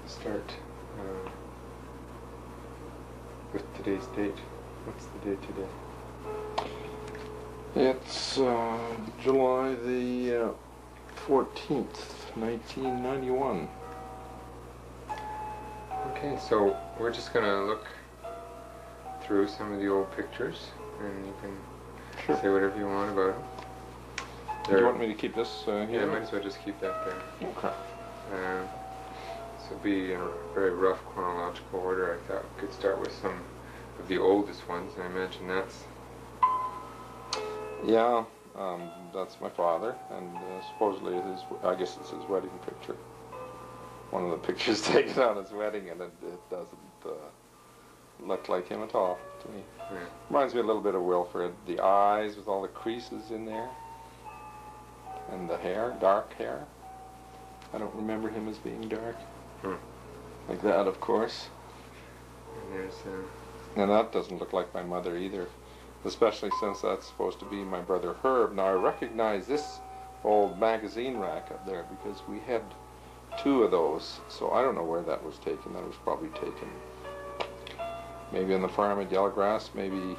start with today's date. What's the date today? It's July the 14th, 1991. Okay, so we're just going to look through some of the old pictures, and you can say whatever you want about them. Do you want me to keep this here? Yeah, might as well just keep that there. Okay. This will be in a very rough chronological order. I thought we could start with some of the oldest ones, and I imagine that's... Yeah, that's my father, and supposedly I guess it's his wedding picture. One of the pictures taken on his wedding, and it doesn't look like him at all to me. Yeah. Reminds me a little bit of Wilfred. The eyes with all the creases in there. And the hair, dark hair. I don't remember him as being dark. Like that, of course. And there's... And that doesn't look like my mother either. Especially since that's supposed to be my brother Herb. Now I recognize this old magazine rack up there because we had two of those. So I don't know where that was taken. That was probably taken maybe on the farm at Yellowgrass, maybe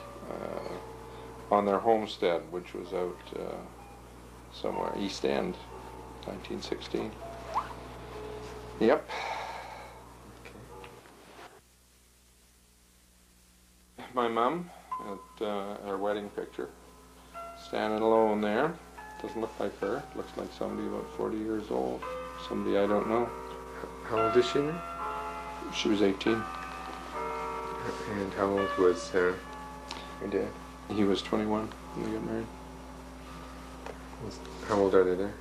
on their homestead, which was out somewhere, East End, 1916. Yep. Okay. My mom at her wedding picture, standing alone there. Doesn't look like her. Looks like somebody about 40 years old. Somebody I don't know. How old is she now? She was 18. And how old was your dad? He was 21 when they got married. How old are they there?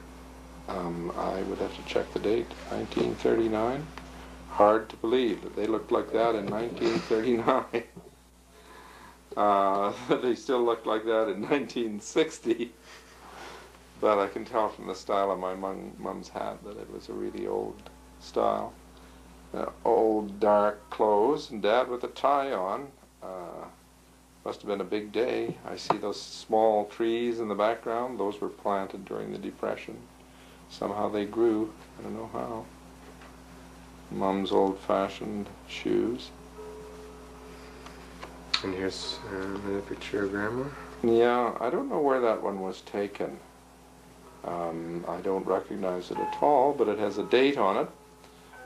I would have to check the date. 1939. Hard to believe that they looked like that in 1939. They still looked like that in 1960. But I can tell from the style of my mum's hat that it was a really old style. Old dark clothes, and Dad with a tie on. Must have been a big day. I see those small trees in the background. Those were planted during the Depression. Somehow they grew. I don't know how. Mum's old-fashioned shoes. And here's another picture of Grandma. Yeah, I don't know where that one was taken. I don't recognize it at all, but it has a date on it,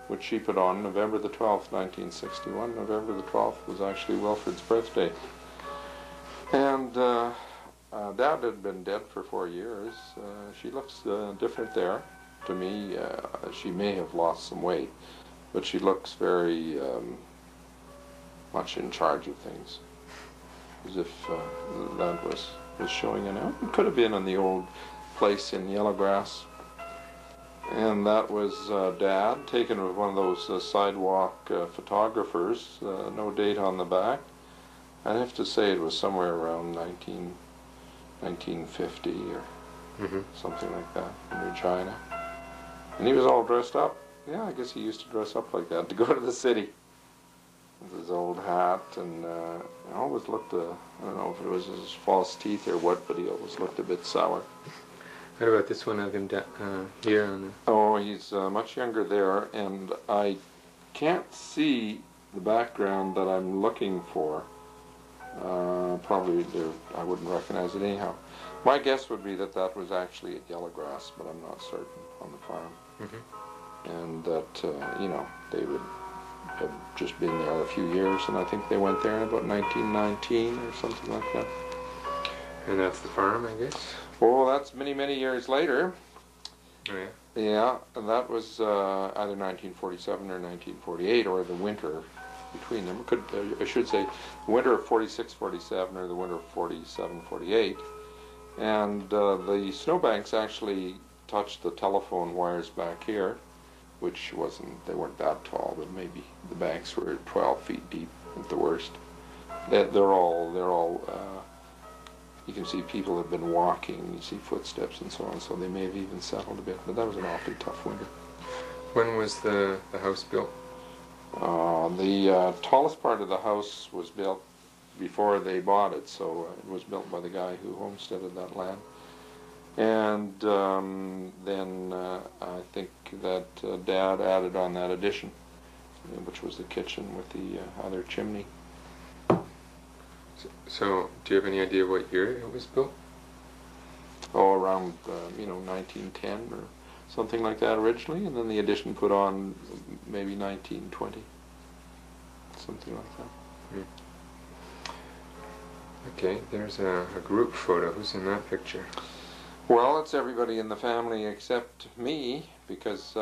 which she put on November the 12th, 1961. November the 12th was actually Wilfred's birthday. And Dad had been dead for 4 years. She looks different there. To me, she may have lost some weight, but she looks very much in charge of things, as if that was showing it out. It could have been in the old place in Yellowgrass. And that was Dad, taken with one of those sidewalk photographers, no date on the back. I'd have to say it was somewhere around 1950 or something like that in Regina. And he was all dressed up. Yeah, I guess he used to dress up like that to go to the city. With his old hat, and he always looked, I don't know if it was his false teeth or what, but he always looked a bit sour. What about this one of him here on the... Oh, he's much younger there, and I can't see the background that I'm looking for. Probably I wouldn't recognize it anyhow. My guess would be that that was actually at Yellowgrass, but I'm not certain, on the farm. And that, you know, they would have just been there a few years, and I think they went there in about 1919 or something like that. And that's the farm, I guess? Well, that's many, many years later. Oh, yeah? Yeah, and that was either 1947 or 1948, or the winter between them. I should say the winter of 46-47 or the winter of 47-48. And the snowbanks actually touched the telephone wires back here, which they weren't that tall, but maybe the banks were 12 feet deep at the worst. They're all you can see people have been walking, you see footsteps and so on, so they may have even settled a bit, but that was an awfully tough winter. When was the house built? The tallest part of the house was built before they bought it, so it was built by the guy who homesteaded that land. And then I think that Dad added on that addition. which was the kitchen with the other chimney. So, do you have any idea what year it was built? Oh, around 1910 or something like that originally, and then the addition put on maybe 1920, something like that. Okay, there's a group photo. Who's in that picture? Well, it's everybody in the family except me, because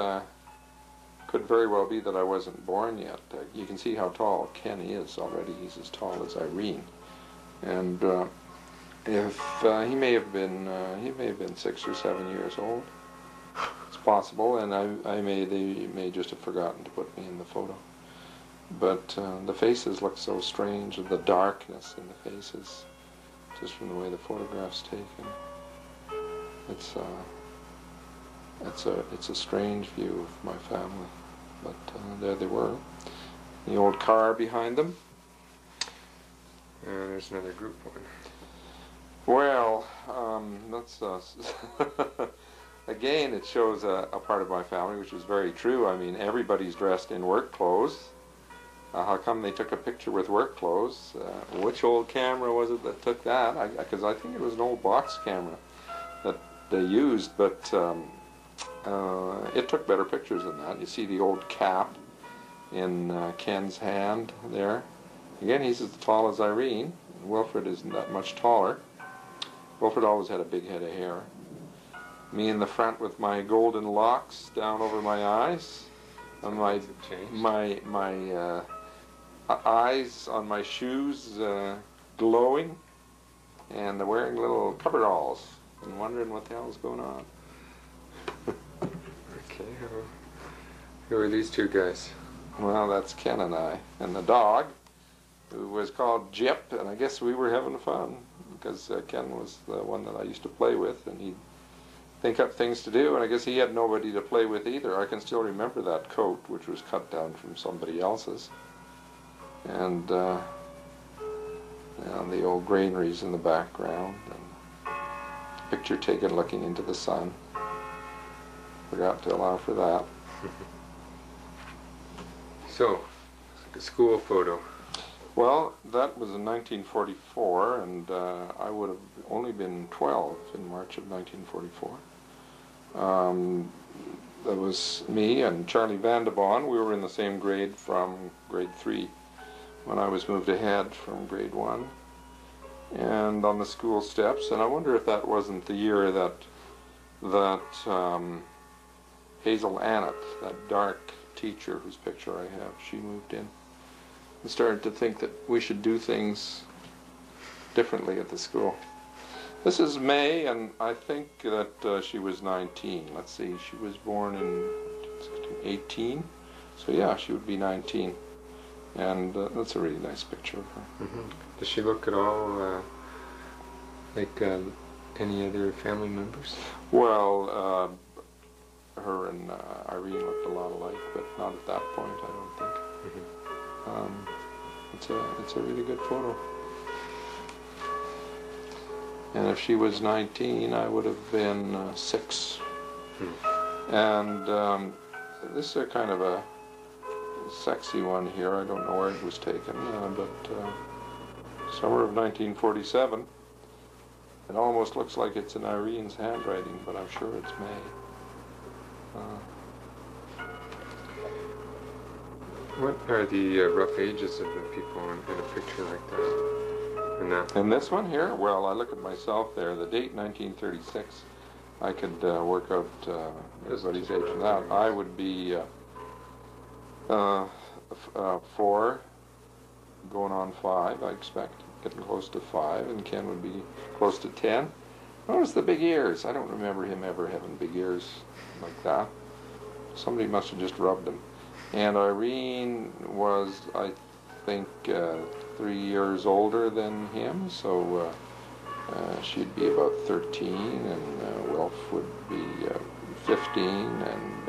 could very well be that I wasn't born yet. You can see how tall Ken is already. He's as tall as Irene, and if he may have been 6 or 7 years old. It's possible, and they may just have forgotten to put me in the photo. But the faces look so strange, and the darkness in the faces, just from the way the photograph's taken. It's a strange view of my family, but there they were. The old car behind them. There's another group one. Well, that's again, it shows a part of my family, which is very true. I mean, everybody's dressed in work clothes. How come they took a picture with work clothes? Which old camera was it that took that? Because I think it was an old box camera that they used, but it took better pictures than that. You see the old cap in Ken's hand there. Again, he's as tall as Irene. Wilfred isn't that much taller. Wilfred always had a big head of hair. Me in the front with my golden locks down over my eyes, and my eyes on my shoes glowing, and wearing little coveralls and wondering what the hell's going on. Okay, who are these two guys? Well, that's Ken and I, and the dog, who was called Jip, and I guess we were having fun, because Ken was the one that I used to play with, and he'd think up things to do, and I guess he had nobody to play with either. I can still remember that coat, which was cut down from somebody else's, and the old granaries in the background, and picture taken looking into the sun. Forgot to allow for that. So, a school photo. Well, that was in 1944, and I would have only been 12 in March of 1944. That was me and Charlie Vandebon. We were in the same grade from grade 3 when I was moved ahead from grade 1, and on the school steps. And I wonder if that wasn't the year that Hazel Annett, that dark teacher whose picture I have, she moved in and started to think that we should do things differently at the school. This is May, and I think that she was 19. Let's see, she was born in 18, so yeah, she would be 19. And that's a really nice picture of her. Mm-hmm. Does she look at all like any other family members? Well, her and Irene looked a lot alike, but not at that point, I don't think. Mm-hmm. It's a really good photo. And if she was 19, I would have been 6. And this is a kind of a sexy one here. I don't know where it was taken, but summer of 1947. It almost looks like it's in Irene's handwriting, but I'm sure it's May. What are the rough ages of the people in a picture like that? In this one here, well, I look at myself there. The date 1936. I could work out everybody's age from that. I would be 4, going on 5. I expect, getting close to 5, and Ken would be close to 10. Notice the big ears. I don't remember him ever having big ears like that. Somebody must have just rubbed them. And Irene was, I think, 3 years older than him, so she'd be about 13, and Wilf would be 15, and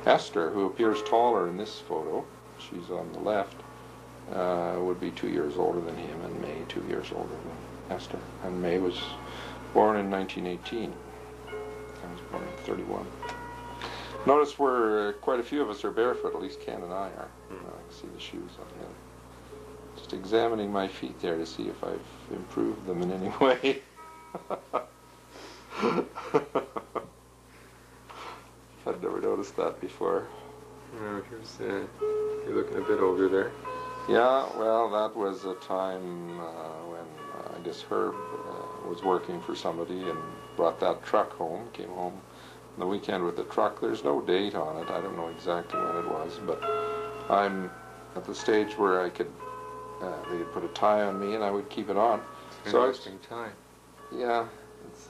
Esther, who appears taller in this photo, she's on the left, would be 2 years older than him, and May 2 years older than Esther. And May was born in 1918. I was born in 31. Notice where quite a few of us are barefoot, at least Ken and I are. I can see the shoes on him. Just examining my feet there to see if I've improved them in any way. I'd never noticed that before. Here's, you're looking a bit older there. Yeah, well, that was a time when I guess Herb was working for somebody and brought that truck home, came home on the weekend with the truck. There's no date on it. I don't know exactly when it was, but I'm at the stage where I could, they'd put a tie on me and I would keep it on. It's an So interesting tie. yeah, it's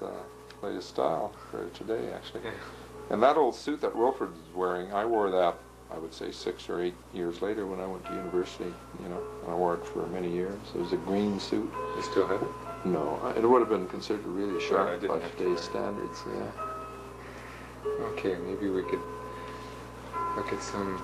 latest style for today, actually. Yeah. And that old suit that Wilfred was wearing, I wore that, I would say 6 or 8 years later when I went to university, you know, and I wore it for many years. It was a green suit. You still have it? No, it would have been considered really I sharp didn't by have to today's wear standards, yeah. Okay, maybe we could look at some